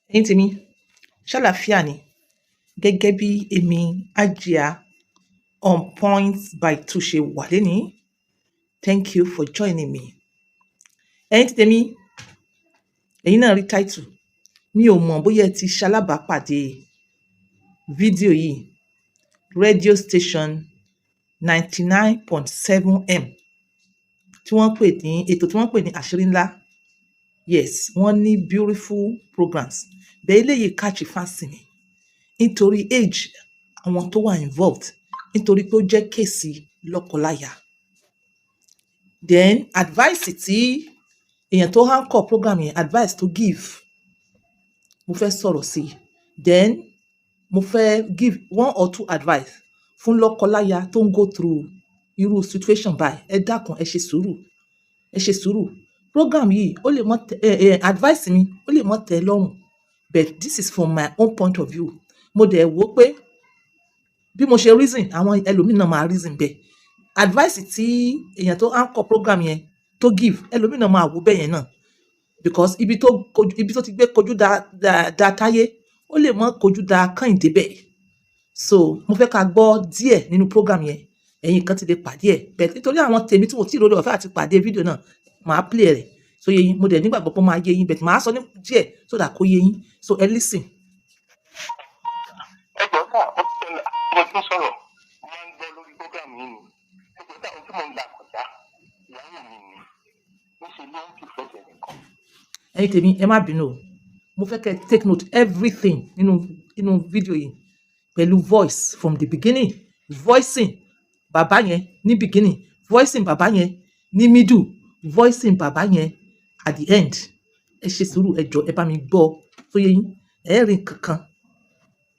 Ẹ̀yin tèmi, ṣàlàáfíà ni gẹ́gẹ́ bí èmi Hajia on point by 2 ṣe wà lénìí. Thank you for joining me. Ẹ̀yin tèmi, ẹ̀yin náà rí title. Mi ò mọ̀ bóyá ẹ ti ṣalábàápàdé fídíò yìí. Radio station 99.7M tí wọ́n pè ní ètò tí wọ́n pè ní àṣírí ńlá. Yes, wọ́n ní beautiful programs. Bẹ́ẹ̀ eléyìí catch fancy mi nítorí age àwọn tó wà involved, nítorí pé ó jẹ́ kéèsì lọ́kọláya. Then advice tí èèyàn tó anchor program yẹn advice tó give, mo fẹ́ sọ̀rọ̀ sí i. Then mo fẹ́ give 1 or 2 advice fún lọ́kọláya tó ń go through irú situation báyìí. Ẹ dákun, ẹ ṣe sùúrù. Program yìí ó lè mọ advice mi ó lè mọ tẹ́ lọ́rùn, but this is from my own point of view. Mo dẹ̀ wò pé bí mo ṣe reason àwọn ẹlòmíì náà máa reason bẹ́ẹ̀. Advice tí èèyàn tó anchor program yẹn tó give, ẹlòmíì náà máa wò bẹ́ẹ̀ yẹn náà, because ibi tó ti gbé kojú da táyé ó lè mọ kojú da Kẹ́hìndé bẹ́ẹ̀. So mo fẹ́ ká gbọ́ díẹ̀ nínú program yẹn. Ẹ̀yin kan ti lè pàdé ẹ̀, but nítorí àwọn tèmi tí mo ti lórí ọ̀fẹ́ àti pàdé fídíò náà, màá play rẹ̀ so yé yín. Mo dẹ̀ nígbàgbọ́ pé ó máa yé yín, but màá sọ ní díẹ̀ so that kó yé yín. So ẹ listen. Ẹ jọ̀ọ́ sà, mo ti ń sọ̀rọ̀, mo máa ń gbọ́ lórí program yìí ni. Ẹ jọ̀ọ́ sà, ohun tí mo ń là kọjá, ìyàwó mi ni. Níṣẹ́ ló ń kí fẹ́jẹ̀ nìkan. Ẹ̀yin tèmi, ẹ má bínú o. Mo fẹ́ kẹ́ take note everything nínú fídíò yìí pẹ̀lú voice from the beginning, voicing bàbá yẹn ní beginning, voicing bàbá yẹn ní middle, voicing bàbá yẹn at the end. Ẹ ṣe sùúrù, ẹ jọ̀ọ́, ẹ bá mi gbọ́ tó yé yín. Ẹ rìn kankan.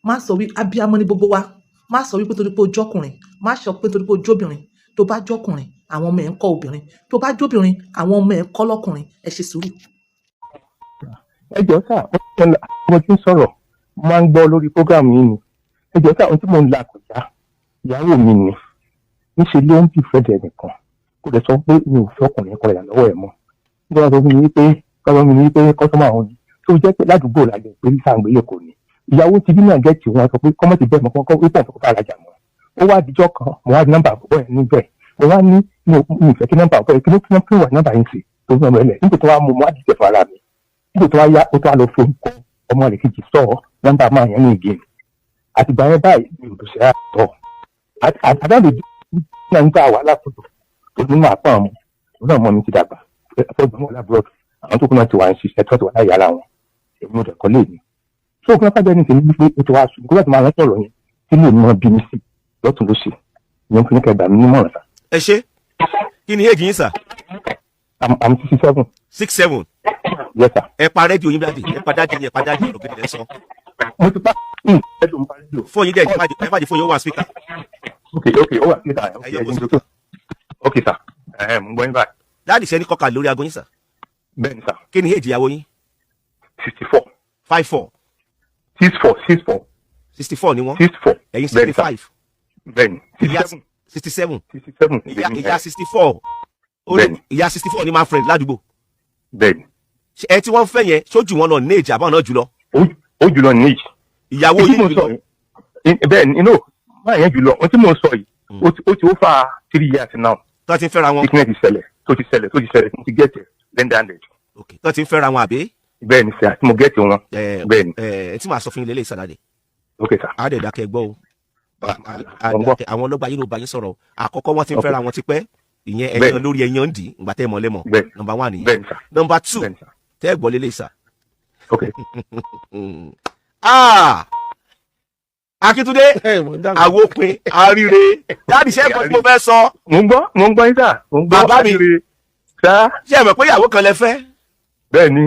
Má sọ wí abiyamọ ní gbogbo wa. Má sọ wí pé torí pé o jọkùnrin. Má sọ pé torí pé o jóbìnrin. Tó bá jọkùnrin, àwọn ọmọ ẹ̀ ń kọ́ obìnrin. Tó bá jóbìnrin, àwọn ọmọ ẹ̀ ń kọ́ lọ́kùnrin. Ẹ ṣe sùúrù. Ẹ jọ̀ọ́ sà, mo ti ń sọ̀rọ̀, mo máa ń gbọ́ lórí program yìí ni. Ẹ jọ̀ọ́ sà, ohun tí mo ń là kọjá, ìyàwó mi ni. Níṣẹ́ ló ń kí fẹ́jẹ̀ nìkan. Kò lè sọ pé mi ò fẹ́ ọkùnrin ẹ̀kọ́ ìyàlọ́wọ́ ẹ̀ mọ́. Nígbà tó fi mi ní pé kọ́sọ́mà àwọn yìí tó jẹ́ pé ládùúgbò làjẹ́ pé sáàgbélé kò ní. Ìyàwó ti bí náà gẹ̀ẹ́tì wọn sọ pé kọ́mọ́tì bẹ́ẹ̀ mọ́ kọ́ wípé ọ̀fọ̀ ká rajà mọ́. Ó wá dijọ́ kan, mo wá di nọ́mbà àbúrò ẹ̀ níbẹ̀. Mo wá ní mi ò fẹ́ kí nọ́mbà àbúrò ẹ̀ kí ló wà nọ́mbà yín sí tó ń mọ̀ ẹ̀ nígbà tó wá mo wá dìjẹ́ fún ara mi. Nígbà tó wá yá ó tó wá lọ fún ọmọ rẹ̀ kejì sọ nọ́mbà máa yẹn ní ìgé. Àtìgbà yẹn báyìí mi ò dùsẹ̀ àtọ̀. Àdáàlú náà ń gbà wá lápòtò tó ní máa pọ̀ ọmọ. Òun náà mọ̀ mi ti dàgbà. Àwọn tó kún náà ti wà ń ṣiṣẹ́ tó ti wà láyé ara wọn. Èmi ò dẹ̀ kọ́ lé mi. So òkú náà pàdé ní tèmi wípé ètò wa sùn kó láti máa rántí ọ̀rọ̀ yẹn tí lè mọ bí mi sí lọ́tún lóṣì. Ìyẹn fún kẹgbà mi nímọ̀ràn sá. Ẹ ṣe kí ni èjì yín sà? I'm 67. 67. Yes sir. Ẹ pa rédíò yín dáàdì, ẹ pa dáàdì ọ̀rọ̀ gidi lẹ́ sọ. Mo ti pa ẹ̀dùn mi pa rédíò. Fóònù yín dẹ̀ ẹ má di fóònù yóò wà speaker. Okay, ó wà speaker. Okay sir. Mo gbọ́ yín báyìí. Dáàdì ṣe ní kọ́ka lórí aago yín sà? Bẹ́ẹ̀ni sà. Kí ni èjì ìyàwó yín? 64. 54. 64. 64 ni wọ́n. 64. Ẹ̀yin 65. Bẹ́ẹ̀ni. 67. 67. Ìyá 64. Bẹ́ẹ̀ni. Ìyá 64 ni máa friend ládùúgbò. Bẹ́ẹ̀ni. Ẹ tí wọ́n fẹ́ yẹn sójú wọn náà ní èjì àbáwọn náà jùlọ. Ó jùlọ ní èjì. Ìyàwó yín jùlọ. Bẹ́ẹ̀ni, máa yẹn jùlọ. Ohun tí mo sọ yìí, ó ti ó fa 3 years now. Tó ti ń fẹ́ra wọn. Sickness tó ti ṣẹlẹ̀, mo ti gẹ̀ẹ́tẹ̀ lẹ́ndàndẹ̀. Okay. Tó ti ń fẹ́ra wọn àbí? Bẹ́ẹ̀ni sir, mo gẹ̀ẹ́tì wọn. Bẹ́ẹ̀ni. Tí màá sọ fún yín lélẹ̀ ìsàlàdé. Okay sir. Á dẹ̀ dákẹ́ gbọ́ o. Àwọn ọlọ́gbà yín ló bá yín sọ̀rọ̀. Àkọ́kọ́ wọ́n ti ń fẹ́ra wọn tipẹ́. Ìyẹn ẹ̀yàn lórí ẹ̀yàn ń dì ìgbà tẹ́ ẹ mọ̀ lẹ́mọ̀. Number 1 nìyẹn. Bẹ́ẹ̀ni sir. Number 2 tẹ́ ẹ gbọ́ lélẹ̀ ìsà. Okay. Akíntúndé àwòpin àríre dáàdì ṣe é kọ́ tí mo fẹ́ sọ. Mo ń gbọ́ yín sà. Bàbá mi sá. Ṣé ẹ mọ̀ pé ìyàwó kan lẹ fẹ́? Bẹ́ẹ̀ni.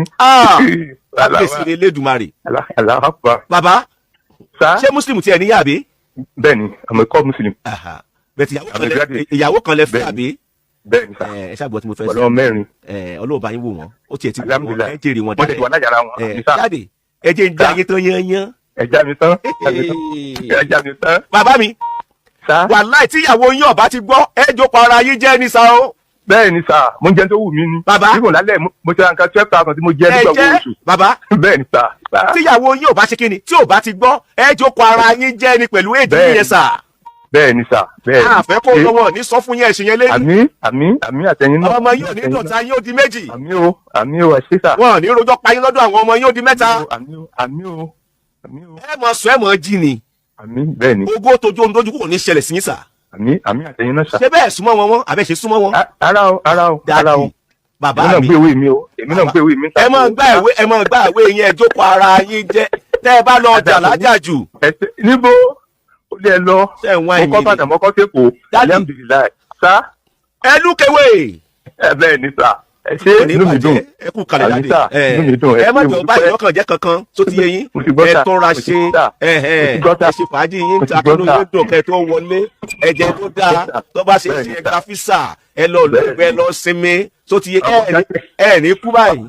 Kábíyèsí ni Elédùmarè. Bàbá sá. ṣé Muslim tiẹ̀ níyà àbí? Bẹ́ẹ̀ni, I'm a core Muslim. Bẹ́ẹ̀ ìyàwó kan lẹ fẹ́ àbí? Bẹ́ẹ̀ni sá. Ẹ ṣàgbọ́ tí mo fẹ́ sọ. Ọlọ́run mẹ́rin. Ọlọ́ọ̀bá yín wò wọ́n ó tiẹ̀ ti wọ́n ẹ jèrè wọn tẹ̀lé wọn lájàrá wọn. Jáde ẹ jẹ́ ń já yín tán yányán. Ẹja mi tán. Bàbá mi sá. wàláì tí ìyàwó yín ọ̀bá ti gbọ́ ẹ jókòó ara yín jẹ́ ní sa o. bẹ́ẹ̀ ni sà mo ń jẹun tó wù mí ni. Bàbá. nígbà lálẹ́ mo ṣe nǹkan 12,000 tí mo jẹ nígbà owó oṣù. Bàbá. bẹ́ẹ̀ ni sà. tíyàwó yín ò bá ṣe kí ni tí ò bá ti gbọ́ ẹ jókòó ara yín jẹ́ ni pẹ̀lú èdè yẹn sà. bẹ́ẹ̀ ni sà bẹ́ẹ̀ ni. àfẹ́ kó lọ́wọ́ ní sọ fún yín ẹ̀sìn yẹn lẹ́yìn. àmì àtẹ̀yìn náà. ọmọ yóò ní dọ̀tà yín ó di méjì. àmì o àṣẹ sà. wọn ò ní rojọ́ pa yín lọ́dọ̀ àwọn ọmọ yín ó di mẹ́ta. àmì o. ẹ mọ̀ sọ ẹ mọ̀ jí ni. àmì bẹ́ẹ̀ ni. ogó tójú omi tójú kò ní ṣẹlẹ̀ sí yín sà. àmì àtẹ̀yìn náà sà. ṣé bẹ́ẹ̀ súnmọ́ wọn àbẹ́ ṣe súnmọ́ wọn. ara o. bàbá mi. èmi náà gbé ìwé mi. ẹ máa gbá ìwé yẹn ẹ jókòó ara yín jẹ́ tẹ́ ẹ bá lọ jà lájà jù. níbo ó lé ẹ lọ mọ́kọ́ bàdàn mọ́kọ́ sẹ́kọ̀ọ́ alhamdulilayi sá. ẹ lúkewé. ẹ bẹ́ẹ̀ ni sá. ẹ ṣe inú mi dùn. ẹ kú kalẹ̀ jáde ẹ má jọ báyìí lọ́kàn jẹ́ kankan tó ti yé yín ẹ tọ́ra ṣe ẹ ṣe fàájì yín ta kí ló yé dùn kẹ́ tó wọlé ẹ̀jẹ̀ tó dáa tó bá ṣe ṣe ẹgbà físà ẹ lọ lọ́gbẹ́ ẹ lọ sinmi tó ti yé ẹ ní kú báyìí.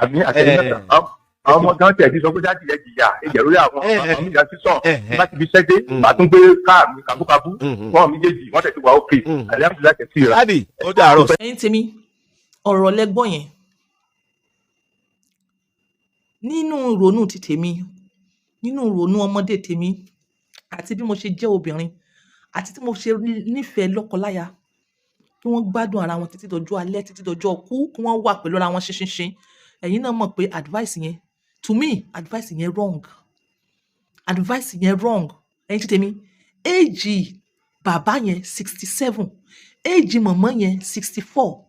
àmì àtẹ̀yìn náà àwọn ọmọ gan tẹ̀ ti sọ pé jáde yẹn jìyà ẹ̀jẹ̀ lórí àwọn ọmọ mi yàtí sàn bá ti fi ṣẹ́dé bá tún gbé káà mi kàbúkàbú fún ọmọ méjèèjì wọ́n tẹ̀ ti wà ókè àlẹ́àmùsílẹ̀ tẹ̀ sí ra. dádì ó dàárọ̀. ẹ̀yin tèmi ọ̀rọ̀ lẹ́gbọ́n yẹn nínú ìrònú ti tèmi nínú ìrònú ọmọdé tèmi àti bí mo ṣe jẹ́ obìnrin àti tí mo ṣe nífẹ̀ẹ́ lọ́kọláya kí wọ́n gbádùn ara wọn títí dọjọ́ alẹ́ títí dọjọ́ ọkú kí wọ́n wà pẹ̀lú ara wọn ṣinṣin ẹ̀yin náà mọ̀ pé advice yẹn to me advice yẹn wrong ẹ̀yin tí tèmi éèjì bàbá yẹn 67 éèjì mọ̀mọ́ yẹn 64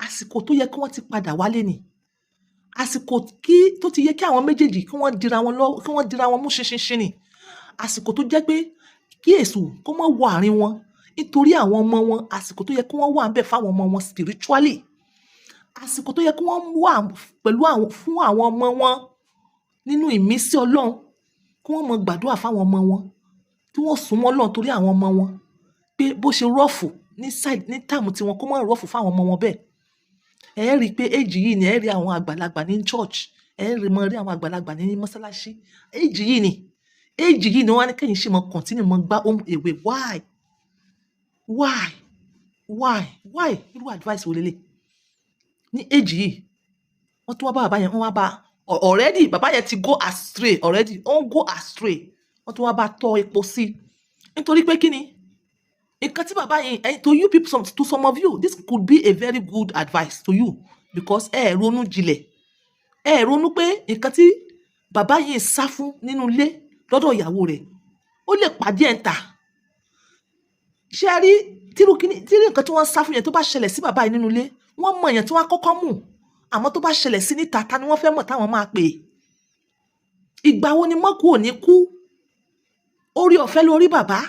àsìkò tó yẹ kí wọ́n ti padà wálé ni àsìkò tó ti yẹ kí àwọn méjèèjì kí wọ́n dira wọn mú ṣinṣin ni àsìkò tó jẹ́ pé kí èṣù kó má wọ àárín wọn nítorí àwọn ọmọ wọn àsìkò tó yẹ kí wọ́n wà ń bẹ̀ fáwọn ọmọ wọn spiritually àsìkò tó yẹ kí wọ́n wà pẹ̀lú fún àwọn ọmọ wọn nínú ìmísí Ọlọ́run kí wọ́n mọ gbàdúrà fáwọn ọmọ wọn kí wọ́n súnmọ́ Ọlọ́run torí àwọn ọmọ wọn pé bó ṣe rọ́ọ̀fù ní táàmù tí wọn kó mọ́ rọ́ọ̀fù fáwọn ọmọ wọn bẹ́ẹ̀ ẹ rí i pé éjì yìí ni ẹ rí àwọn àgbàlagbà ní church ẹ rí àwọn àgbàlagbà ní mọ́sálásí éjì yìí ni wọ́n á ní kẹ́yìn ṣe mọ́ continue mọ́ gbá home away why irú advice wo lélẹ̀ ní éjì yìí wọ́n tún wá bá bàbá yẹn wọ́n wá bá already bàbá yẹn ti go astray already wọ́n tún wá bá tọ́ epo sí nítorí pé kí ni nǹkan tí bàbá yẹn to you people to some of you this could be a very good advice to you because ẹ ronú jinlẹ̀ ẹ ronú pé nǹkan tí bàbá yẹn sá fún nínú ilé lọ́dọ̀ ìyàwó rẹ̀ ó lè pàdé ẹ̀ ń ta ṣé ẹ rí tíru nǹkan tí wọ́n sá fún yẹn tó bá ṣẹlẹ̀ sí bàbá yẹn nínú ilé wọ́n mọ èèyàn tí wọ́n á kọ́kọ́ mú àmọ́ tó bá ṣẹlẹ̀ sí níta ta ni wọ́n fẹ́ mọ̀ táwọn máa pè é ìgbà wo ni mọ́kù ò ní kú orí ọ̀fẹ́ lórí bàbá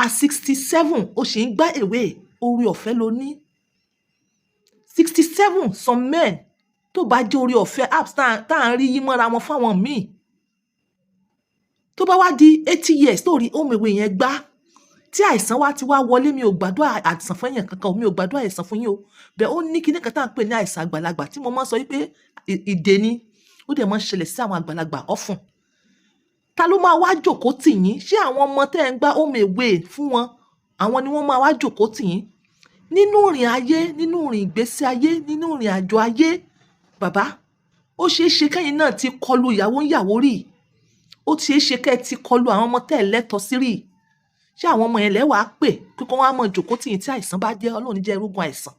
at 67 ó sì ń gbá èwe orí ọ̀fẹ́ ló ní 67 some men tó bá jẹ́ orí ọ̀fẹ́ apps tá à ń rí yí mọ́ra wọn fáwọn míì tó bá wá di 80 years tó rí òmèwé yẹn gbá tí àìsàn wá ti wá wọlé mi ò gbàdúrà àìsàn fún èèyàn kankan mi ò gbàdúrà àìsàn fún yín o bẹ́ẹ̀ ó ní kíní kan tá à ń pè ní àìsàn àgbàlagbà tí mo máa ń sọ wípé ìdè ni ó dẹ̀ máa ń ṣẹlẹ̀ sí àwọn àgbàlagbà often ta ló máa wá jòkó tì yín ṣé àwọn ọmọ tẹ́ ẹ̀ ń gbá home away fún wọn àwọn ni wọ́n máa wá jòkó tì yín nínú ìrìn ayé nínú ìrìn ìgbésí ayé nínú ìrìn àjò ayé bàbá ó ṣeé ṣe kẹ́yìn náà ti kọlu ìyàwó rí ó ṣeé ṣe kẹ́ ẹ ti kọlu àwọn ọmọ tẹ́ ẹ̀ lẹ́tọ̀ọ́ sí rí ṣé àwọn ọmọ yẹn lẹ́wàá pè kí wọ́n á mọ jòkó tì yín tí àìsàn bá dé Ọlọ́run jẹ́ irúgbìn àìsàn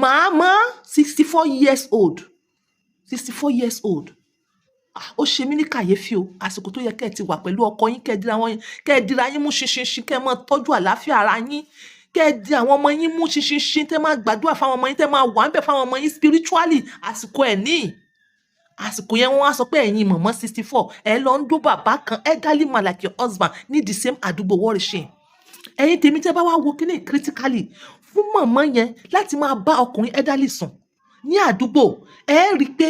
màmá 64 years old ó ṣe mí ní kàyéfì o àsìkò tó yẹ kẹ́ ẹ ti wà pẹ̀lú ọkọ yín kẹ́ ẹ dira yín mú ṣinṣin kẹ́ ẹ máa tọ́jú àlàáfíà ara yín kẹ́ ẹ di àwọn ọmọ yín mú ṣinṣin tẹ́ máa gbàdúrà fáwọn ọmọ yín tẹ́ máa wà ń bẹ̀ fáwọn ọmọ yín spiritually àsìkò ẹ̀ ní àsìkò yẹn wọ́n á sọ pé ẹ̀yin mọ̀mọ́ 64 ẹ lọ ń dó bàbá kan elderly man like your husband ní the same àdúgbò wọ́ọ̀rìṣìn ẹ̀yin tèmi tẹ́ bá wá wo kíní critically fún mọ̀mọ́ yẹn láti máa bá ọkùnrin elderly sùn ní àdúgbò ẹ rí i pé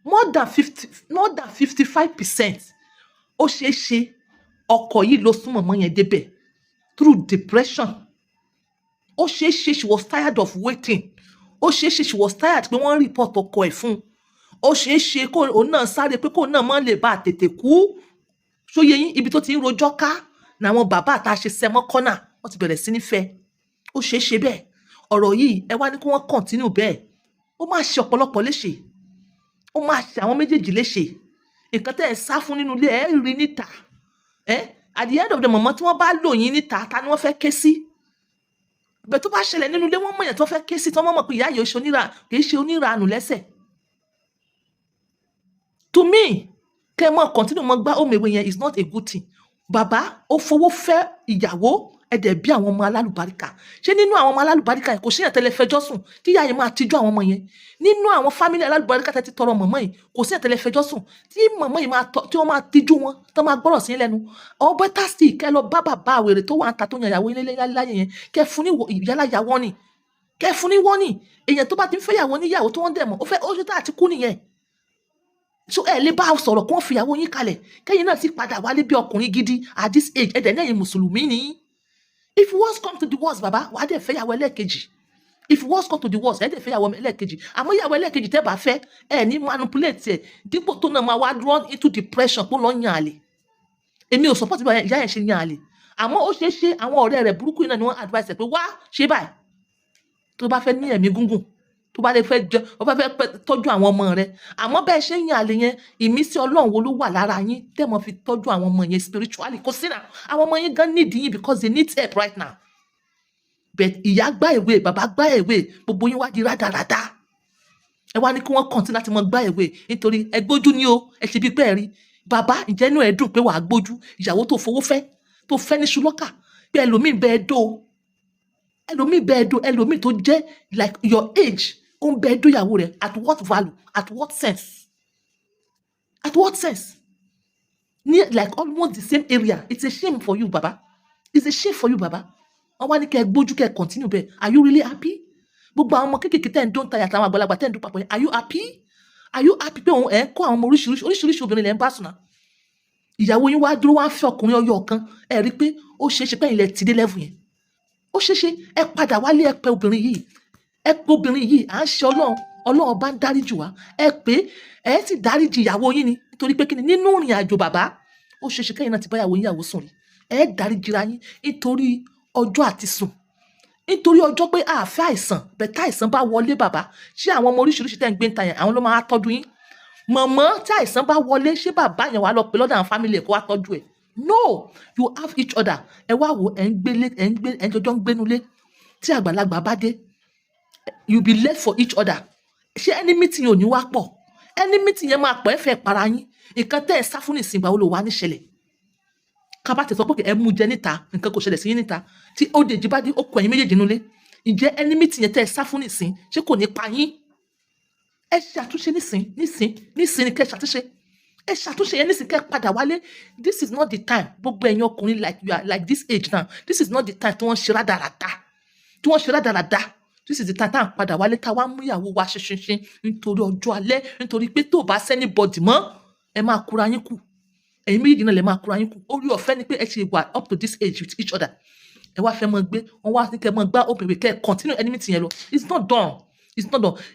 more than 55% ó ṣeé ṣe ọkọ yìí ló sún mọ̀mọ́ yẹn débẹ̀ through depression ó ṣeé ṣe she was tired of waiting ó ṣeé ṣe she was tired pé wọ́n report ọkọ ẹ̀ fún ó ṣeé ṣe kó òun náà sáré pé kó náà má lè bá tètè kú ṣóyè yín ibi tó ti ń rojọ́ ká làwọn bàbá àtàṣe sẹ́mọ́ kọ́nà wọ́n ti bẹ̀rẹ̀ sí ní fẹ́ ó ṣeé ṣe bẹ́ẹ̀. Ọ̀rọ̀ yìí ẹ wá ní kí wọ́n continue bẹ́ẹ̀, ó máa ṣe ọ̀pọ̀lọpọ̀ léṣe, ó máa ṣe àwọn méjèèjì léṣe. Nǹkan tẹ́ ẹ sá fún nínú ilé ẹ rí níta. At the end of the moment tí wọ́n bá lò yín níta, ta ni wọ́n fẹ́ ké sí? Bẹ́ẹ̀ tó bá ṣẹlẹ̀ nínú ilé, wọ́n mọ̀ yẹn tó fẹ́ ké sí, tí wọ́n mọ̀ pé ìyá yìí kì í ṣe oníranù lẹ́sẹ̀. To me, kẹ́ ẹ mọ̀ continue mọ́ gbá home away yẹn is not a good thing. Bàbá ó fowó fẹ́ ìyàwó, ẹ̀dẹ̀ bí àwọn ọmọ alálùbáríkà. Ṣé nínú àwọn ọmọ alálùbáríkà yẹn kò sí èèyàn tẹ́lẹ̀ fẹjọ́ sùn tí ìyá yẹn máa tijú àwọn ọmọ yẹn? Nínú àwọn fámílì alálùbáríkà tẹ́ ti tọrọ mọ̀mọ́ yìí, kò sí èèyàn tẹ́lẹ̀ fẹjọ́ sùn tí mọ̀mọ́ yìí tí wọ́n máa tijú wọn, tó máa gbọ́rọ̀ sí lẹ́nu. Ọ better still kẹ́ lọ bá bàbá àwèrè tó wà ń ta tó yan ìyàwó ilé láyé yẹn, kẹ́ fún ní ìyálà ìyàwó ni, kẹ́ fún ní wọ́nì. Èèyàn tó bá ti ń fẹ́ ìyàwó níyàwó tó wọ́n dẹ̀ mọ̀, ó ṣe tá àti kú nìyẹn. So ẹ lè bá sọ̀rọ̀ kó fi ìyàwó yín kalẹ̀, kẹ́yìn náà sì padà wálé bí ọkùnrin gidi at this age. Ẹ̀dẹ̀ náà yẹn mùsùlùmí ni. If worst come to the worst, bàbá, wàá dẹ̀ fẹ́ ìyàwó ẹlẹ́ẹ̀kejì. If worst come to the worst, ẹ̀ dẹ̀ fẹ́ ìyàwó ẹlẹ́ẹ̀kejì. Àmọ́ ìyàwó ẹlẹ́ẹ̀kejì tẹ́ bá fẹ́, ẹ̀ ní manipulate ẹ̀, dípò tó náà máa wá run into depression kó lọ yan àlè. Èmi ò support ìyá yẹn ṣe yan àlè. Àmọ́ ó ṣeé ṣe àwọn ọ̀rẹ́ rẹ̀ burúkú náà ni wọ́n advise ẹ̀ pé wá ṣe báyìí. Tó bá fẹ́ ní ẹ̀mí gúngùn, tó bá fẹ́ tọ́jú àwọn ọmọ rẹ̀. Àmọ́ bẹ́ẹ̀ ṣe yan àlè yẹn, ìmísí Ọlọ́run wo ló wà lára yín tẹ́ mọ́ fi tọ́jú àwọn ọmọ yẹn spiritually? Kò sí náà. Àwọn ọmọ yín gan need yín because they need help right now. But ìyá gbá ìwé, bàbá gbá ìwé, gbogbo yín wá di rádaràda. Ẹ wá ní kí wọ́n continue láti mọ gbá ìwé nítorí ẹ gbójú ní o, ẹ ṣe bí pẹ́ rí. Bàbá, ǹjẹ́ inú ẹ dùn pé wàá gbójú ìyàwó tó fowó fẹ́, tó fẹ́ ní ṣùlọ́kà, pé ẹlòmíì bẹ́ẹ̀ dó, ẹlòmíì tó jẹ́ like your age, ó ń bẹ́ẹ̀ dó ìyàwó rẹ̀. At what value? At what sense? At what sense? Near like almost the same area. It's a shame for you, Baba. It's a shame for you, Baba. Wọ́n wá ní kẹ́ ẹ gbójú kẹ́ ẹ continue bẹ́ẹ̀. Are you really happy? Gbogbo àwọn ọmọ kéékèèké tẹ́ ń dún tayà àtàwọn àgbàlagbà tẹ́ ń dún papọ̀ yẹn. Are you happy? Are you happy pé òun ẹ̀ ń kọ́ àwọn ọmọ oríṣiríṣi obìnrin lẹ́ ń bá sùn náà? Ìyàwó yín wá dúró wá fẹ́ ọkùnrin ọyọ kan. Ẹ rí pé ó ṣeé ṣe pé ilẹ̀ ti dé level yẹn. Ó ṣeé ṣe ẹ padà wálé ẹ pé obìnrin yìí. Ẹ pé obìnrin yìí, à ń ṣe Ọlọ́run bá ń dáríjì wá. Ẹ pé ẹ sì dáríjì ìyàwó yín ni nítorí pé kí ni nínú ìrìn àjò bàbá, ó ṣeé ṣe kẹ́yìn náà ti bá ìyàwó yín yàwó sùn rí. Ẹ dáríjìra yín nítorí ọjọ́ àti sùn. Nítorí ọjọ́ pé àfẹ́ àìsàn, bẹ̀tà àìsàn bá wọlé bàbá, ṣé àwọn ọmọ oríṣiríṣi tẹ́ ń gbé ń ta yẹn, àwọn ló máa tọ́jú yín? Mọ̀mọ́ tí àìsàn bá wọlé, ṣé bàbá yẹn wà lọ pé lọ́dọ̀ àwọn family ẹ̀ kó wá tọ́jú ẹ̀? No, you have each other. Ẹ wá wo ẹ̀ ń jọjọ́ ń gbénulé. Tí àgbàlagbà bá dé, you be left for each other. Ṣé ẹni meeting ò ní wá pọ̀? Ẹni meeting yẹn máa pọ̀ ẹ fẹ́ para yín. Nǹkan tẹ́ ẹ sá fún nísìnyí ìgbà wo ló wà ní ṣẹlẹ̀? Kábà tẹ̀ sọ pé ẹ mú jẹ níta, nǹkan kò ṣẹlẹ̀ sí yín níta. Tí ó dèjì bá dé, ó kọ ẹ̀yin méjèèjì nulẹ̀. Ǹjẹ́ ẹni meeting yẹn tẹ́ ẹ sá fún nísìnyí, ṣé kò ní pa yín? Ẹ ṣàtúnṣe nísìnyí kẹ́ ṣàtúnṣe. Ẹ ṣàtúnṣe yẹn nísìnyí kẹ́ padà wálé. This is not the time. Gbogbo ẹ̀yin ọkùnrin like you are like this age now. This is not the time tí wọ́n ṣe rádaràda. This is the time tá à ń padà wálé tá wá mú ìyàwó wa ṣinṣin nítorí ọjọ́ alẹ́, nítorí pé tó bá sẹ́ni bọ̀dì mọ́, ẹ máa kúra yín kù. Ẹ̀yin méjì náà lè máa kúra yín kù. Orí ọ̀fẹ́ ni pé ẹ ṣe wà up to this age with each other. Ẹ wá fẹ́ mọ gbé, wọ́n wá ní kẹ́ mọ gbá obìnrin kẹ́ continue enemy ti yẹn lọ. It's not done.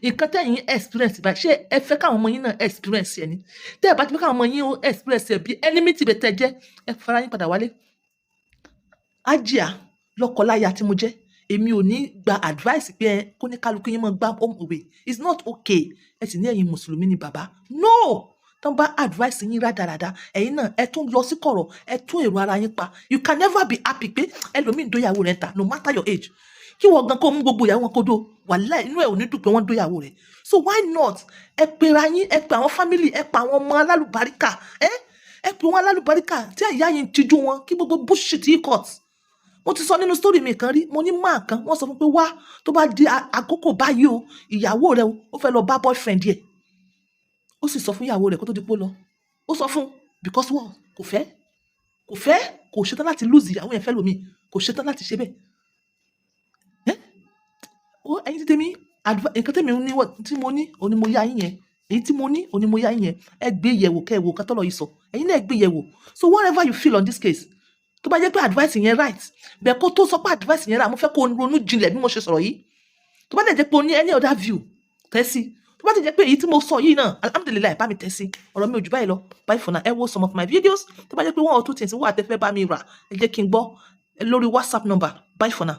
Nǹkan tẹ́yìn experience báyìí, ṣé ẹ fẹ́ káwọn ọmọ yín náà experience ẹ ni? Tẹ́ ẹ bá ti fẹ́ káwọn ọmọ yín experience ẹ bí enemy ti bẹ̀ tẹ́ jẹ́, ẹ fara yín padà wálé. Ájíà lọ́kọláya tí mo jẹ́, èmi ò ní gba advice pé ẹ kó ní kálukú yín mọ gbá home away. It's not okay. Ẹ sì ní ẹ̀yin mùsùlùmí ni bàbá. No! Tán bá advice yín rádaràda, ẹ̀yin náà ẹ tún lọ sí kọ̀rọ̀, ẹ tún èrò ara yín pa. You can never be happy pé ẹlòmíì dóyàwó rẹ̀ ta no matter your age. Kí wọ́n gan kó mú gbogbo ìyàwó wọn kó dó, wàláhì inú ẹ̀ ò ní dùn pé wọ́n dóyàwó rẹ̀. So why not? Ẹ pera yín, ẹ pe àwọn family, ẹ pa àwọn ọmọ alálùbáríkà. Ẹ pe wọn alálùbáríkà tí àyà yín tijú wọn kí gbogbo bullshit yìí cut. Mo ti sọ nínú story mi kan rí, mo ní máa kan, wọ́n sọ fún pé wá tó bá di àkókò báyìí o, ìyàwó rẹ̀ ó fẹ́ lọ bá boyfriend yẹ̀. Ó sì sọ fún ìyàwó rẹ̀ kó tó di pé ó lọ. Ó sọ fún because wọ́n kò fẹ́, kò ṣetán láti lose ìyàwó yẹn fẹ́ lómi, kò ṣetán láti ṣe bẹ́ẹ̀. Ẹ̀yin tètè mi, nǹkan tèmi ní tí mo ní, òní mo yá yín yẹn. Èyí tí mo ní, òní mo yá yín yẹn. Ẹ gbé yẹ̀wò kẹ́ ẹ wò kátó lọ yìí sọ. Ẹ̀yin náà gbé yẹ̀wò. So whatever you feel on this case, tó bá jẹ́ pé advice yẹn right, bẹ́ẹ̀ kó tó sọ pé advice yẹn right, mo fẹ́ kó ronú jinlẹ̀ bí mo ṣe sọ̀rọ̀ yìí. Tó bá dẹ̀ jẹ́ pé o ní any other view, tẹ́ sí. Tó bá dẹ̀ jẹ́ pé èyí tí mo sọ yìí náà, alhamdulillah, bá mi tẹ́ sí. Ọ̀rọ̀ mi ò jù báyìí lọ. Bye for now. Ẹ wo some of my videos. Tó bá jẹ́ pé one or two things wà tẹ́ fẹ́ bá mi rà, ẹ jẹ́ kí n gbọ́ lórí WhatsApp number. Bye for now.